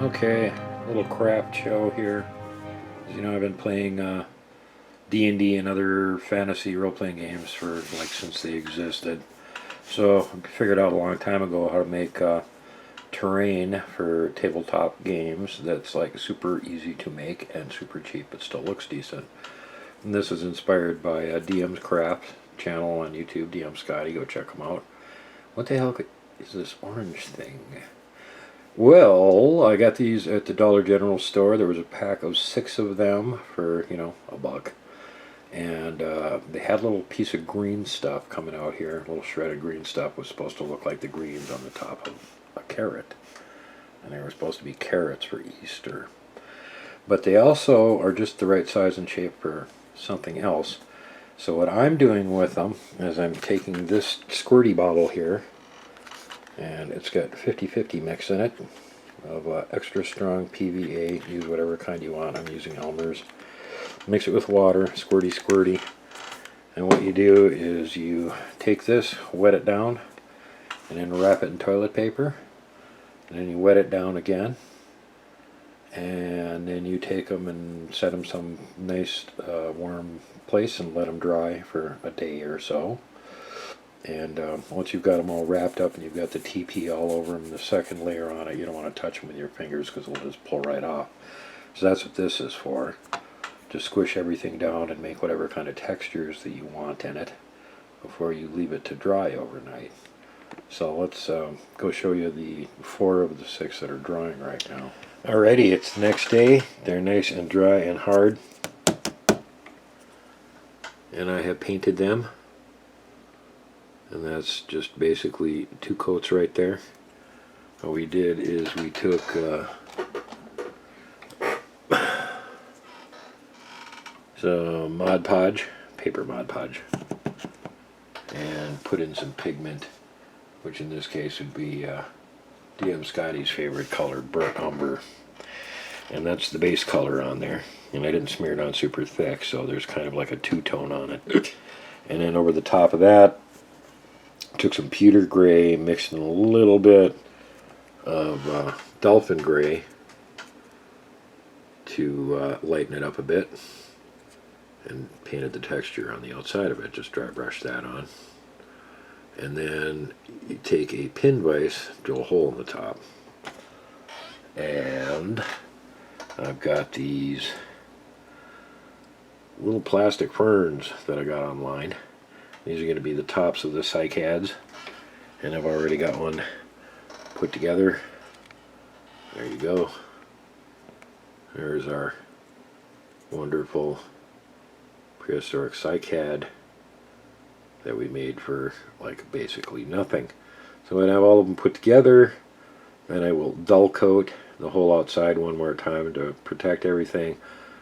Okay, a little craft show here. As you know, I've been playing D&D and other fantasy role-playing games for like since they existed. So I figured out a long time ago how to make terrain for tabletop games that's like super easy to make and super cheap but still looks decent. And this is inspired by DM's Craft channel on YouTube, DM Scotty, go check him out. What the hell is this orange thing? Well, I got these at the Dollar General store. There was a pack of 6 of them for, $1. And they had a little piece of green stuff coming out here. A little shredded green stuff was supposed to look like the greens on the top of a carrot. And they were supposed to be carrots for Easter. But they also are just the right size and shape for something else. So what I'm doing with them is I'm taking this squirty bottle here, and it's got 50-50 mix in it of extra strong PVA. Use whatever kind you want. I'm using Elmer's. Mix it with water, squirty squirty. And what you do is you take this, wet it down, and then wrap it in toilet paper. And then you wet it down again. And then you take them and set them some nice warm place and let them dry for a day or so. And once you've got them all wrapped up and you've got the TP all over them, the second layer on it, you don't want to touch them with your fingers because it'll just pull right off. So that's what this is for. Just squish everything down and make whatever kind of textures that you want in it before you leave it to dry overnight. So let's go show you the 4 of the 6 that are drying right now. Alrighty, it's the next day. They're nice and dry and hard. And I have painted them. And that's just basically 2 coats right there. What we did is we took some Mod Podge, paper Mod Podge, and put in some pigment, which in this case would be DM Scotty's favorite color, burnt umber. And that's the base color on there. And I didn't smear it on super thick, so there's kind of like a two-tone on it. And then over the top of that, took some pewter gray, mixed in a little bit of dolphin gray to lighten it up a bit, and painted the texture on the outside of it. Just dry brush that on. And then you take a pin vise, drill a hole in the top. And I've got these little plastic ferns that I got online. These are going to be the tops of the Cycads, and I've already got one put together. There you go. There's our wonderful prehistoric Cycad that we made for like basically nothing. So when I have all of them put together, then I will dull coat the whole outside one more time to protect everything.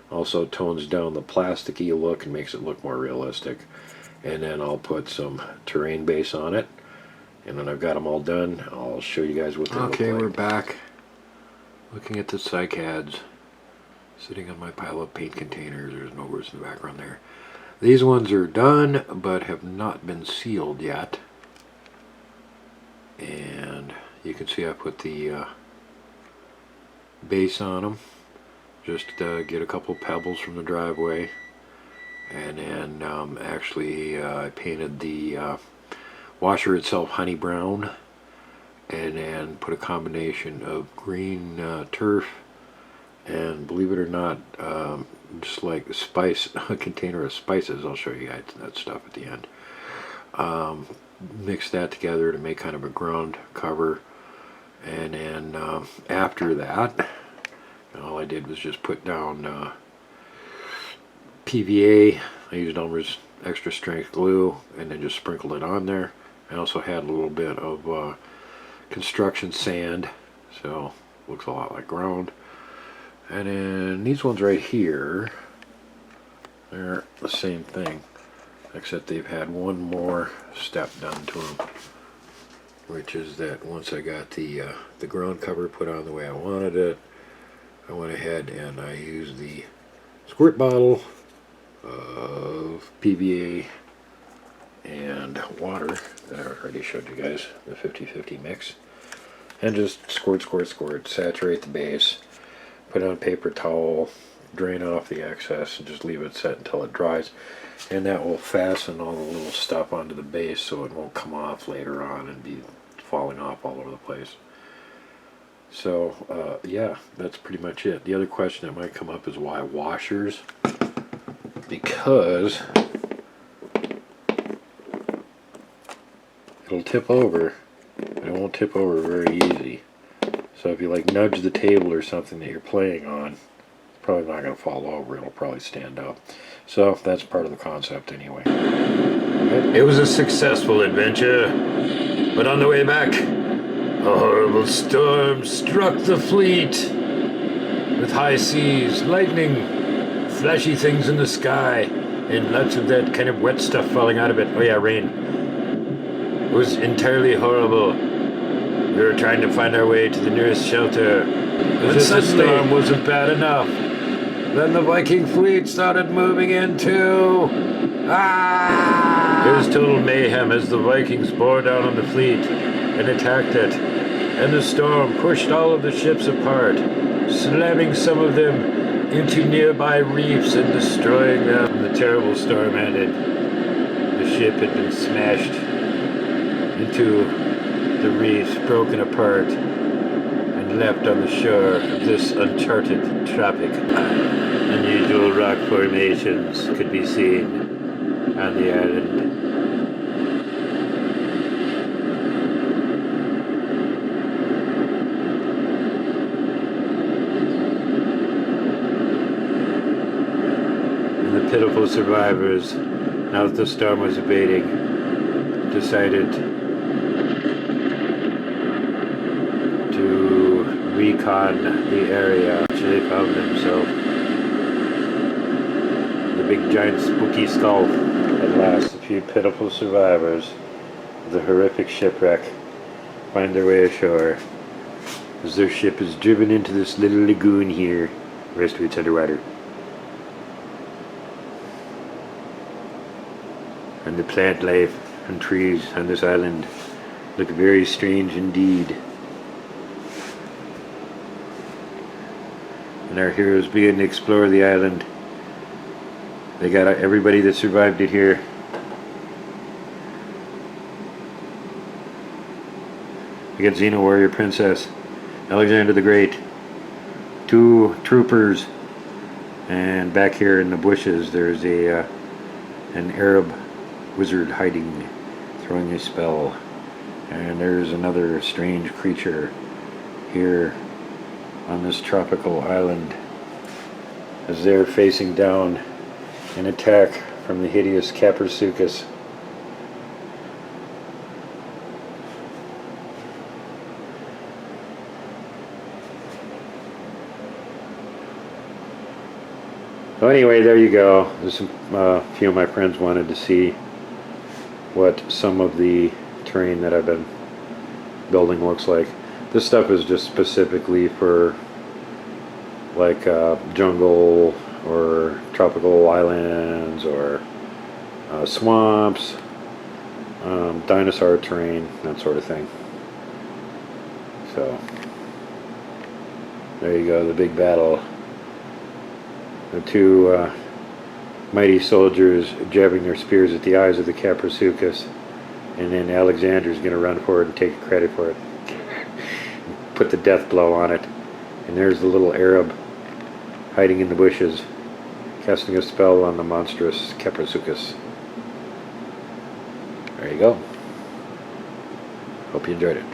Also tones down the plasticky look and makes it look more realistic. And then I'll put some terrain base on it. And when I've got them all done, I'll show you guys what they look like. Okay, we're back. Looking at the Cycads sitting on my pile of paint containers. There's no words in the background there. These ones are done, but have not been sealed yet. And you can see I put the base on them. Just get a couple pebbles from the driveway. And then I painted the washer itself honey brown, and then put a combination of green turf and, believe it or not, just like a container of spices. I'll show you guys that stuff at the end. Mix that together to make kind of a ground cover. And then after that, all I did was just put down PVA. I used Elmer's extra strength glue and then just sprinkled it on there. I also had a little bit of construction sand, so looks a lot like ground. And then these ones right here, they're the same thing, except they've had one more step done to them, which is that once I got the ground cover put on the way I wanted it, I went ahead and I used the squirt bottle of PVA and water that I already showed you guys, the 50-50 mix. And just squirt, squirt, squirt. Saturate the base. Put on a paper towel. Drain off the excess and just leave it set until it dries. And that will fasten all the little stuff onto the base so it won't come off later on and be falling off all over the place. So, yeah, that's pretty much it. The other question that might come up is why washers? Because it'll tip over. It won't tip over very easy. So if you like nudge the table or something that you're playing on, it's probably not going to fall over. It'll probably stand up. So that's part of the concept anyway. It was a successful adventure, but on the way back, a horrible storm struck the fleet. With high seas, lightning, flashy things in the sky, and lots of that kind of wet stuff falling out of it. Oh yeah, rain. It was entirely horrible. We were trying to find our way to the nearest shelter. But suddenly, the storm wasn't bad enough. Then the Viking fleet started moving in too. There was total mayhem as the Vikings bore down on the fleet and attacked it. And the storm pushed all of the ships apart, slamming some of them into nearby reefs and destroying them. When the terrible storm ended, the ship had been smashed into the reefs, broken apart, and left on the shore of this uncharted tropic. Unusual rock formations could be seen on the island. And the pitiful survivors, now that the storm was abating, decided to recon the area which they found themselves. The big giant spooky skull. At last, a few pitiful survivors of the horrific shipwreck find their way ashore as their ship is driven into this little lagoon here. The rest of it's underwater. And the plant life and trees on this island look very strange indeed. And our heroes begin to explore the island. They got everybody that survived it here. We got Xena Warrior Princess, Alexander the Great, 2 troopers, and back here in the bushes there's an Arab wizard hiding, throwing a spell. And there's another strange creature here on this tropical island as they're facing down an attack from the hideous Caprasuchus. So anyway, there you go. There's a few of my friends wanted to see what some of the terrain that I've been building looks like. This stuff is just specifically for like jungle or tropical islands or swamps, dinosaur terrain, that sort of thing. So there you go, the big battle. The 2 mighty soldiers jabbing their spears at the eyes of the Caprasuchus, and then Alexander's going to run forward and take credit for it. Put the death blow on it. And there's the little Arab hiding in the bushes, casting a spell on the monstrous Caprasuchus. There you go. Hope you enjoyed it.